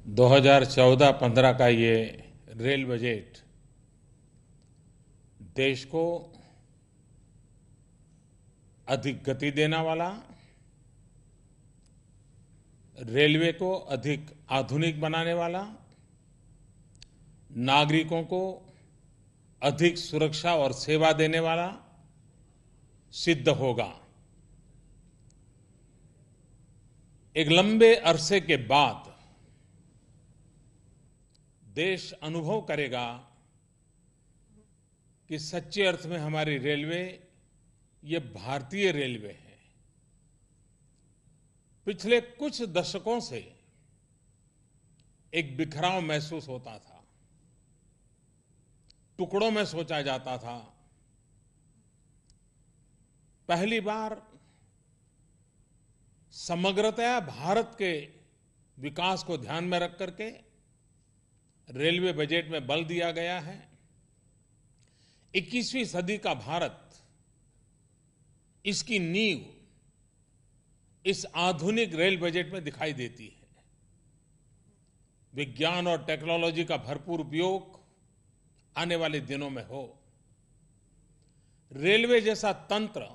2014-15 का ये rail budget देश को अधिक गति देने वाला, रेलवे को अधिक आधुनिक बनाने वाला, नागरिकों को अधिक सुरक्षा और सेवा देने वाला सिद्ध होगा। एक लंबे अरसे के बाद देश अनुभव करेगा कि सच्चे अर्थ में हमारी रेलवे ये भारतीय रेलवे है। पिछले कुछ दशकों से एक बिखराव महसूस होता था, टुकड़ों में सोचा जाता था। पहली बार समग्रतया भारत के विकास को ध्यान में रख करके रेलवे बजट में बल दिया गया है। 21वीं सदी का भारत, इसकी नींव इस आधुनिक रेल बजट में दिखाई देती है। विज्ञान और टेक्नोलॉजी का भरपूर उपयोग आने वाले दिनों में हो। रेलवे जैसा तंत्र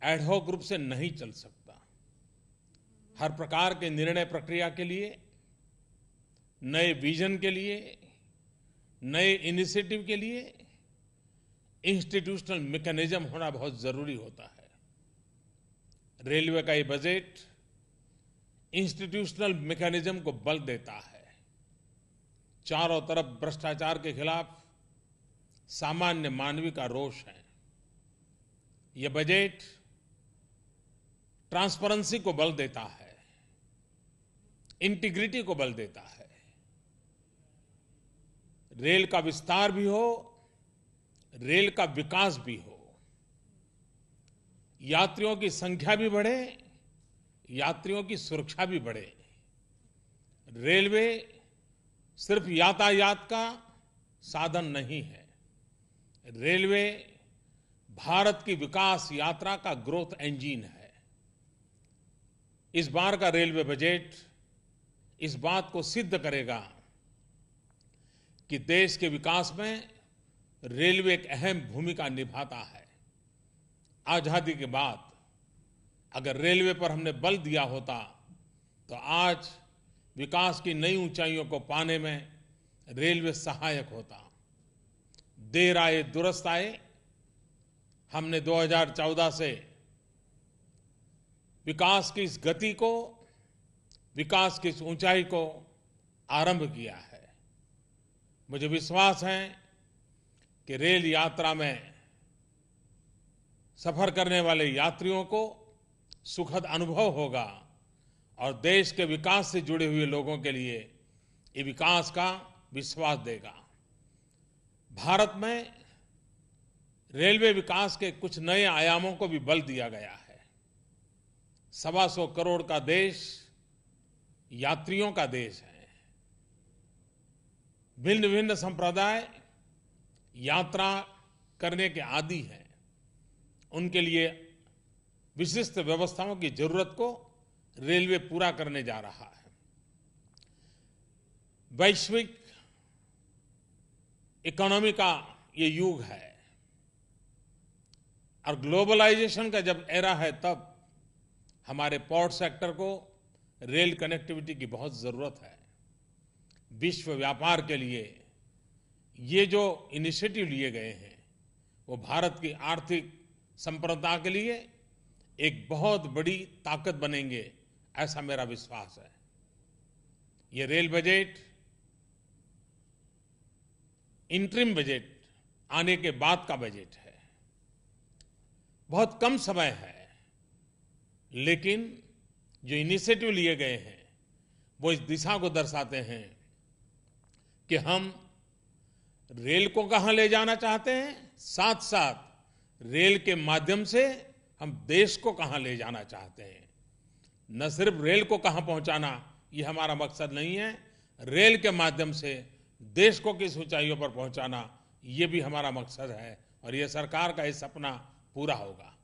एडहॉक रूप से नहीं चल सकता। हर प्रकार के निर्णय प्रक्रिया के लिए, नए विजन के लिए, नए इनिशिएटिव के लिए इंस्टीट्यूशनल मैकेनिज्म होना बहुत जरूरी होता है। रेलवे का ये बजट इंस्टीट्यूशनल मैकेनिज्म को बल देता है। चारों तरफ भ्रष्टाचार के खिलाफ सामान्य मानवीय का रोष है। यह बजट ट्रांसपेरेंसी को बल देता है, इंटीग्रिटी को बल देता है। रेल का विस्तार भी हो, रेल का विकास भी हो, यात्रियों की संख्या भी बढ़े, यात्रियों की सुरक्षा भी बढ़े। रेलवे सिर्फ यातायात का साधन नहीं है। रेलवे भारत की विकास यात्रा का ग्रोथ इंजन है। इस बार का रेलवे बजट इस बात को सिद्ध करेगा कि देश के विकास में रेलवे एक अहम भूमिका निभाता है। आजादी के बाद अगर रेलवे पर हमने बल दिया होता तो आज विकास की नई ऊंचाइयों को पाने में रेलवे सहायक होता। देर आए दुरुस्त आए, हमने 2014 से विकास की इस गति को, विकास की इस ऊंचाई को आरंभ किया है। मुझे विश्वास है कि रेल यात्रा में सफर करने वाले यात्रियों को सुखद अनुभव होगा और देश के विकास से जुड़े हुए लोगों के लिए ये विकास का विश्वास देगा। भारत में रेलवे विकास के कुछ नए आयामों को भी बल दिया गया है। 125 करोड़ का देश यात्रियों का देश है। भिन्न भिन्न संप्रदाय यात्रा करने के आदी हैं। उनके लिए विशिष्ट व्यवस्थाओं की जरूरत को रेलवे पूरा करने जा रहा है। वैश्विक इकोनॉमी का ये युग है और ग्लोबलाइजेशन का जब एरा है, तब हमारे पोर्ट सेक्टर को रेल कनेक्टिविटी की बहुत जरूरत है। विश्व व्यापार के लिए ये जो इनिशिएटिव लिए गए हैं वो भारत की आर्थिक संप्रभुता के लिए एक बहुत बड़ी ताकत बनेंगे, ऐसा मेरा विश्वास है। ये रेल बजट इंटरिम बजट आने के बाद का बजट है। बहुत कम समय है, लेकिन जो इनिशिएटिव लिए गए हैं वो इस दिशा को दर्शाते हैं कि हम रेल को कहां ले जाना चाहते हैं, साथ साथ रेल के माध्यम से हम देश को कहां ले जाना चाहते हैं। न सिर्फ रेल को कहां पहुंचाना, ये हमारा मकसद नहीं है। रेल के माध्यम से देश को किस ऊंचाइयों पर पहुंचाना, ये भी हमारा मकसद है और ये सरकार का ये सपना पूरा होगा।